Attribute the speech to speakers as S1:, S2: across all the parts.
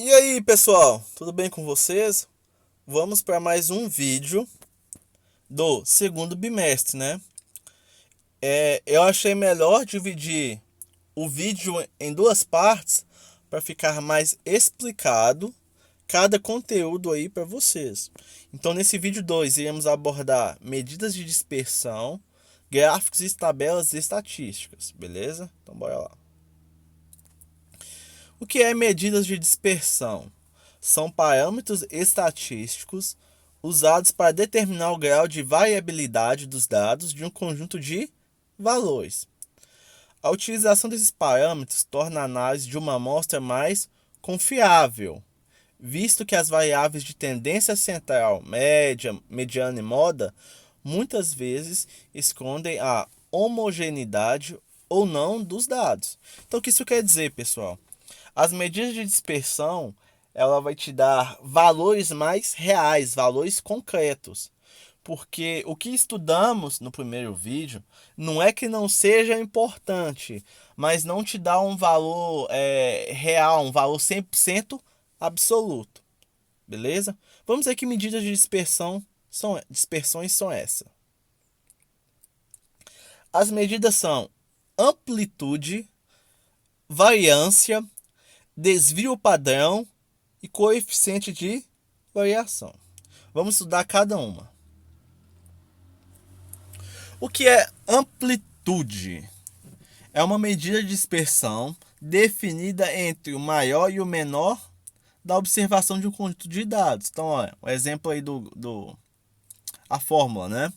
S1: E aí, pessoal, tudo bem com vocês? Vamos para mais um vídeo do segundo bimestre, né? Eu achei melhor dividir o vídeo em duas partes para ficar mais explicado cada conteúdo aí para vocês. Então, nesse vídeo 2, iremos abordar medidas de dispersão, gráficos e tabelas estatísticas, beleza? Então, bora lá. O que é medidas de dispersão? São parâmetros estatísticos usados para determinar o grau de variabilidade dos dados de um conjunto de valores. A utilização desses parâmetros torna a análise de uma amostra mais confiável, visto que as variáveis de tendência central, média, mediana e moda muitas vezes escondem a homogeneidade ou não dos dados. Então, o que isso quer dizer, pessoal? As medidas de dispersão, ela vai te dar valores mais reais, valores concretos. Porque o que estudamos no primeiro vídeo não é que não seja importante, mas não te dá um valor real, um valor 100% absoluto. Beleza? Vamos ver que medidas de dispersões são essas. As medidas são amplitude, variância, desvio padrão e coeficiente de variação. Vamos estudar cada uma. O que é amplitude? É uma medida de dispersão definida entre o maior e o menor da observação de um conjunto de dados. Então, olha, o exemplo aí a fórmula, né?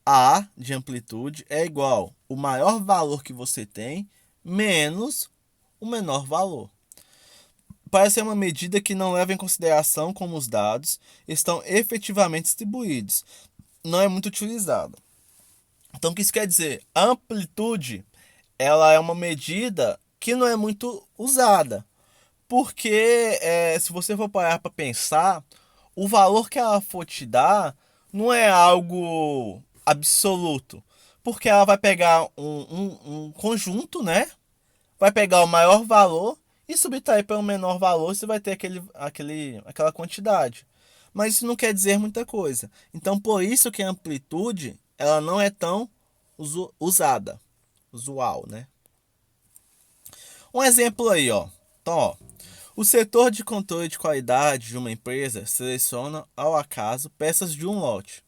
S1: A de amplitude é igual o maior valor que você tem menos o menor valor. Parece ser uma medida que não leva em consideração como os dados estão efetivamente distribuídos. Não é muito utilizada. Então, o que isso quer dizer? A amplitude, ela é uma medida que não é muito usada. Porque, se você for parar para pensar, o valor que ela for te dar não é algo absoluto. Porque ela vai pegar um conjunto, né? Vai pegar o maior valor e subtrair pelo menor valor, você vai ter aquela quantidade. Mas isso não quer dizer muita coisa. Então, por isso que a amplitude ela não é tão usada, usual, né? Um exemplo aí, ó. Então, ó, o setor de controle de qualidade de uma empresa seleciona ao acaso peças de um lote.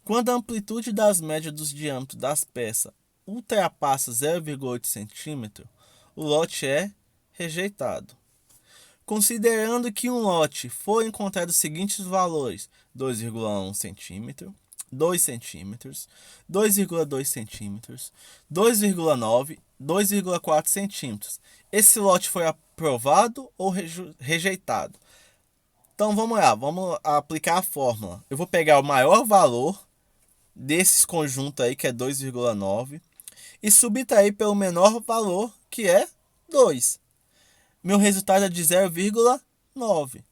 S1: Quando a amplitude das médias dos diâmetros das peças ultrapassa 0,8 cm, o lote é rejeitado. Considerando que um lote for encontrado os seguintes valores: 2,1 cm, 2 centímetros, 2,2 centímetros, 2,9, 2,4 centímetros. Esse lote foi aprovado ou rejeitado? Então vamos lá, vamos aplicar a fórmula. Eu vou pegar o maior valor desses conjuntos aí, que é 2,9, e subtrair pelo menor valor, que é 2. Meu resultado é de 0,9.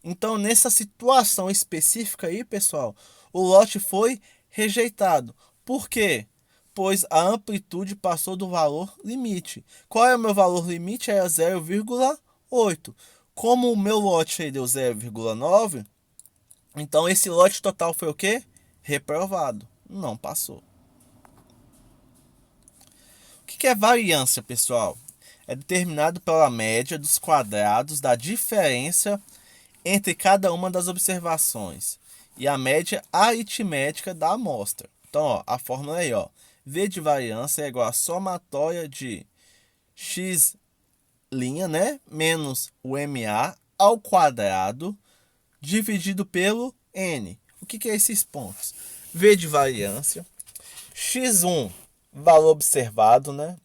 S1: Então, nessa situação específica aí, pessoal, o lote foi rejeitado. Por quê? Pois a amplitude passou do valor limite. Qual é o meu valor limite? É 0,8. Como o meu lote aí deu 0,9, então esse lote total foi o quê? Reprovado. Não passou. O que é variância, pessoal? É determinado pela média dos quadrados da diferença entre cada uma das observações e a média aritmética da amostra. Então, ó, a fórmula aí, ó, V de variância é igual a somatória de x', né, menos o MA ao quadrado dividido pelo N. O que é esses pontos? V de variância, x1, valor observado, né?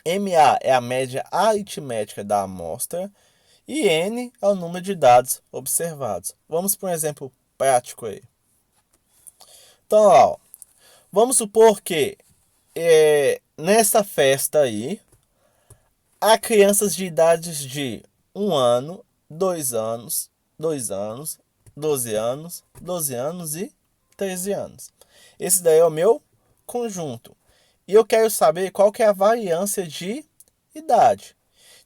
S1: MA é a média aritmética da amostra e N é o número de dados observados. Vamos para um exemplo prático aí. Então, ó, vamos supor que nessa festa aí há crianças de idades de 1 ano, 2 anos, 2 anos, 12 anos, 12 anos e 13 anos. Esse daí é o meu conjunto. E eu quero saber qual que é a variância de idade.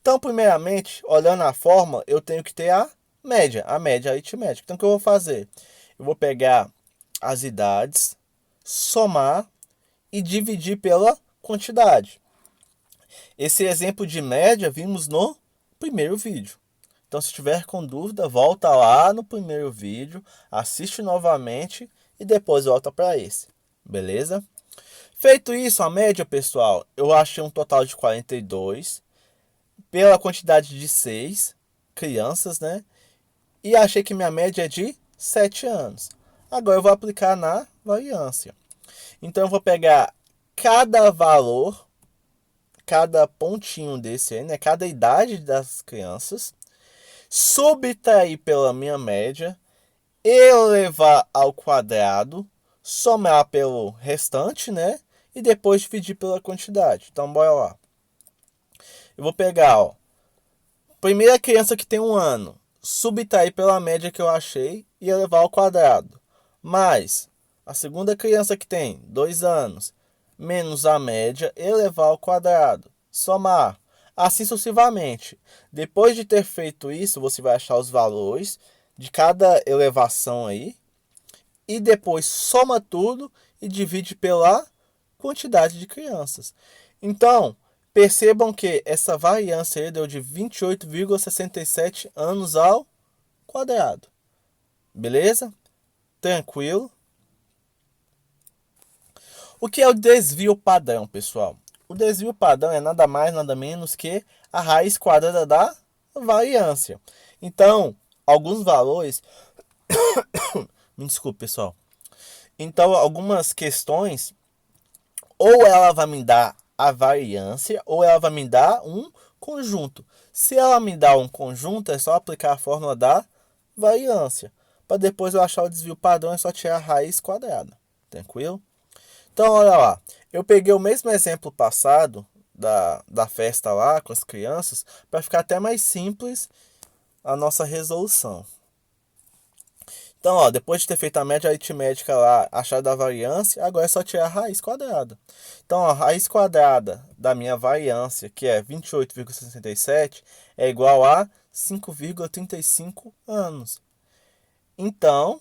S1: Então, primeiramente, olhando a fórmula, eu tenho que ter a média aritmética. Então, o que eu vou fazer? Eu vou pegar as idades, somar e dividir pela quantidade. Esse exemplo de média vimos no primeiro vídeo. Então, se tiver com dúvida, volta lá no primeiro vídeo, assiste novamente e depois volta para esse. Beleza? Feito isso, a média, pessoal, eu achei um total de 42 pela quantidade de 6 crianças, né? E achei que minha média é de 7 anos. Agora eu vou aplicar na variância. Então eu vou pegar cada valor, cada pontinho desse aí, né? Cada idade das crianças, subtrair pela minha média, elevar ao quadrado, somar pelo restante, né? E depois dividir pela quantidade. Então bora lá. Eu vou pegar, ó, primeira criança que tem 1 ano, subtrair pela média que eu achei e elevar ao quadrado. Mais a segunda criança que tem 2 anos, menos a média, elevar ao quadrado. Somar. Assim sucessivamente. Depois de ter feito isso, você vai achar os valores de cada elevação aí. E depois soma tudo e divide pela quantidade de crianças. Então, percebam que essa variância aí deu de 28,67 anos ao quadrado. Beleza? Tranquilo? O que é o desvio padrão, pessoal? O desvio padrão é nada mais, nada menos que a raiz quadrada da variância. Então, alguns valores... Me desculpe, pessoal. Então, algumas questões, ou ela vai me dar a variância, ou ela vai me dar um conjunto. Se ela me dá um conjunto, é só aplicar a fórmula da variância. Para depois eu achar o desvio padrão, é só tirar a raiz quadrada. Tranquilo? Então, olha lá. Eu peguei o mesmo exemplo passado da festa lá com as crianças, para ficar até mais simples a nossa resolução. Então, ó, depois de ter feito a média aritmética lá, achado a variância, agora é só tirar a raiz quadrada. Então, ó, a raiz quadrada da minha variância, que é 28,67, é igual a 5,35 anos. Então,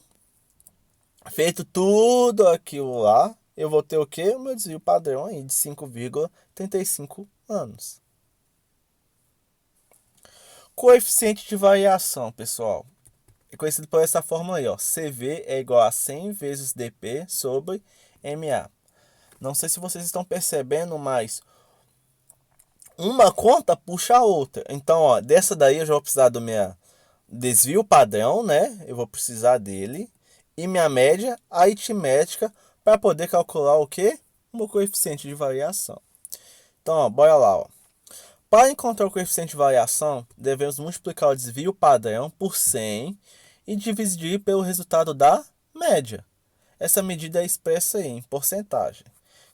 S1: feito tudo aquilo lá, eu vou ter o quê? O meu desvio padrão aí de 5,35 anos. Coeficiente de variação, pessoal. É conhecido por essa fórmula aí, ó. CV é igual a 100 vezes DP sobre MA. Não sei se vocês estão percebendo, mas uma conta puxa a outra. Então, ó, dessa daí eu já vou precisar do meu desvio padrão, né? Eu vou precisar dele. E minha média aritmética para poder calcular o quê? O meu coeficiente de variação. Então, ó, bora lá, ó. Para encontrar o coeficiente de variação, devemos multiplicar o desvio padrão por 100 e dividir pelo resultado da média. Essa medida é expressa em porcentagem.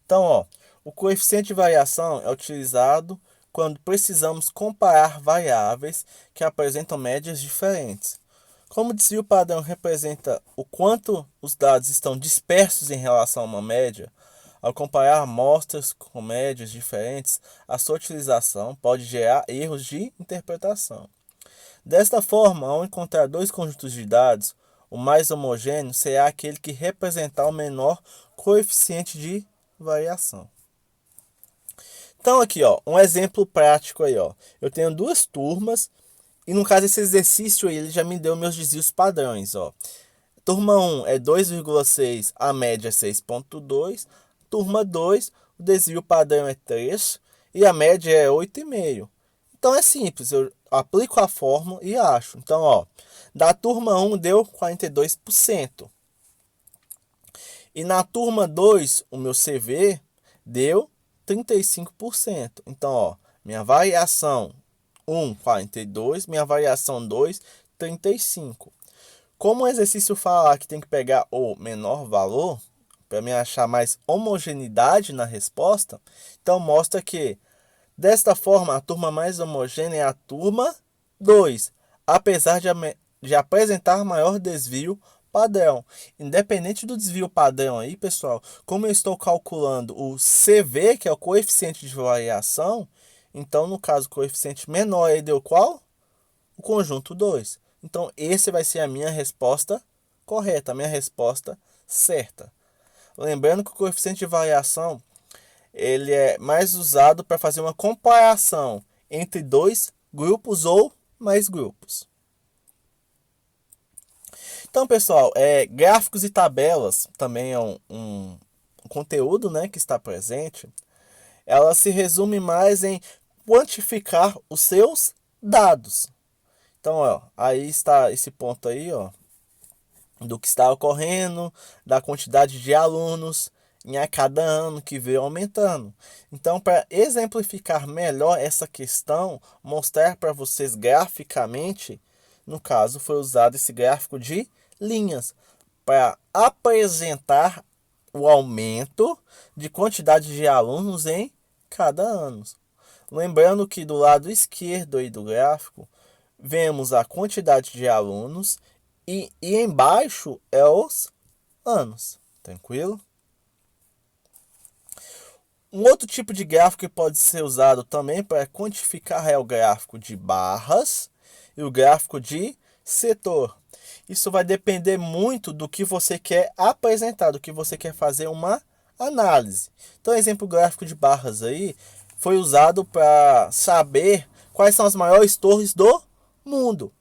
S1: Então, ó, o coeficiente de variação é utilizado quando precisamos comparar variáveis que apresentam médias diferentes. Como o desvio padrão representa o quanto os dados estão dispersos em relação a uma média, ao comparar amostras com médias diferentes, a sua utilização pode gerar erros de interpretação. Desta forma, ao encontrar dois conjuntos de dados, o mais homogêneo será aquele que representar o menor coeficiente de variação. Então aqui, ó, um exemplo prático aí, ó. Eu tenho duas turmas e no caso esse exercício aí, ele já me deu meus desvios padrões, ó. Turma 1 é 2,6, a média é 6,2. Turma 2, o desvio padrão é 3 e a média é 8,5. Então é simples, eu aplico a fórmula e acho. Então, ó, da turma 1 deu 42%. E na turma 2, o meu CV deu 35%. Então, ó, minha variação 1, 42, minha variação 2, 35. Como o exercício fala que tem que pegar o menor valor, para me achar mais homogeneidade na resposta, então mostra que, desta forma, a turma mais homogênea é a turma 2, apesar de apresentar maior desvio padrão. Independente do desvio padrão aí, pessoal, como eu estou calculando o CV, que é o coeficiente de variação, Então, no caso, o coeficiente menor aí deu qual? O conjunto 2. Então, esse vai ser a minha resposta correta, a minha resposta certa. Lembrando que o coeficiente de variação ele é mais usado para fazer uma comparação entre dois grupos ou mais grupos. Então, pessoal, gráficos e tabelas também é um conteúdo, né, que está presente. Ela se resume mais em quantificar os seus dados. Então, ó, aí está esse ponto aí, ó, do que está ocorrendo, da quantidade de alunos em a cada ano que veio aumentando. Então, para exemplificar melhor essa questão, mostrar para vocês graficamente, no caso, foi usado esse gráfico de linhas para apresentar o aumento de quantidade de alunos em cada ano. Lembrando que do lado esquerdo aí do gráfico, vemos a quantidade de alunos e embaixo é os anos. Tranquilo? Um outro tipo de gráfico que pode ser usado também para quantificar é o gráfico de barras e o gráfico de setor. Isso vai depender muito do que você quer apresentar, do que você quer fazer uma análise. Então, exemplo gráfico de barras aí foi usado para saber quais são as maiores torres do mundo.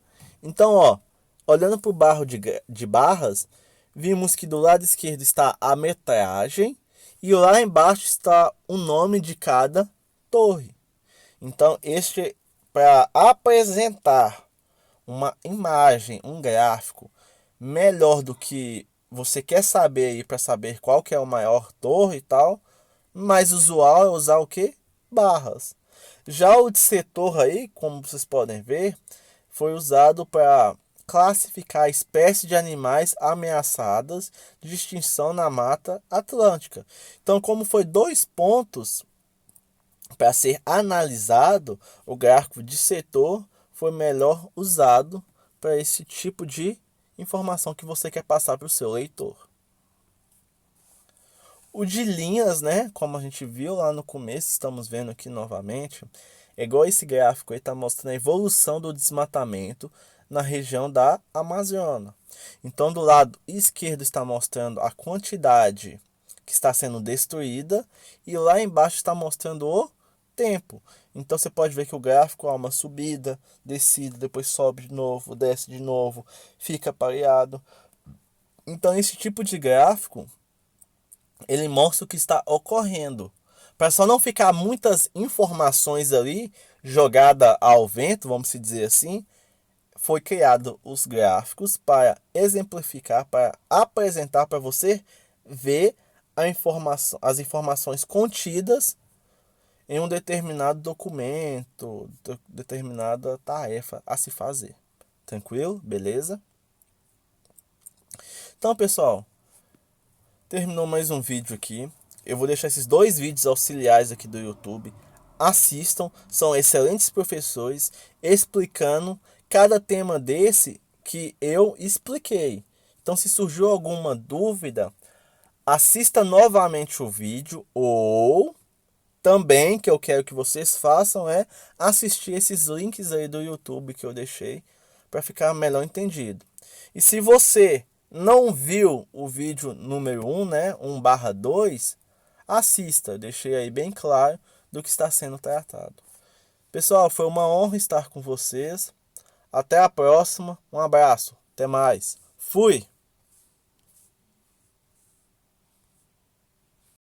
S1: Então, ó, olhando para o barro de barras, vimos que do lado esquerdo está a metragem e lá embaixo está o nome de cada torre. Então, este para apresentar uma imagem, um gráfico melhor do que você quer saber aí para saber qual que é o maior torre e tal, mais usual é usar o que? Barras. Já o de setor aí, como vocês podem ver, foi usado para classificar a espécie de animais ameaçadas de extinção na Mata Atlântica. Então, como foi 2 pontos para ser analisado, o gráfico de setor foi melhor usado para esse tipo de informação que você quer passar para o seu leitor. O de linhas, né, como a gente viu lá no começo, estamos vendo aqui novamente, é igual esse gráfico aí, está mostrando a evolução do desmatamento na região da Amazônia. Então, do lado esquerdo está mostrando a quantidade que está sendo destruída e lá embaixo está mostrando o tempo. Então, você pode ver que o gráfico há uma subida, descida, depois sobe de novo, desce de novo, fica pareado. Então, esse tipo de gráfico ele mostra o que está ocorrendo. Para só não ficar muitas informações ali jogada ao vento, vamos dizer assim, foi criado os gráficos para exemplificar, para apresentar para você ver a informação, as informações contidas em um determinado documento, determinada tarefa a se fazer. Tranquilo? Beleza? Então, pessoal, terminou mais um vídeo aqui. Eu vou deixar esses 2 vídeos auxiliares aqui do YouTube. Assistam, são excelentes professores explicando cada tema desse que eu expliquei. Então, se surgiu alguma dúvida, assista novamente o vídeo ou também que eu quero que vocês façam é assistir esses links aí do YouTube que eu deixei para ficar melhor entendido. E se você não viu o vídeo número 1, né, 1/2, assista, eu deixei aí bem claro do que está sendo tratado. Pessoal, foi uma honra estar com vocês. Até a próxima, um abraço, até mais. Fui!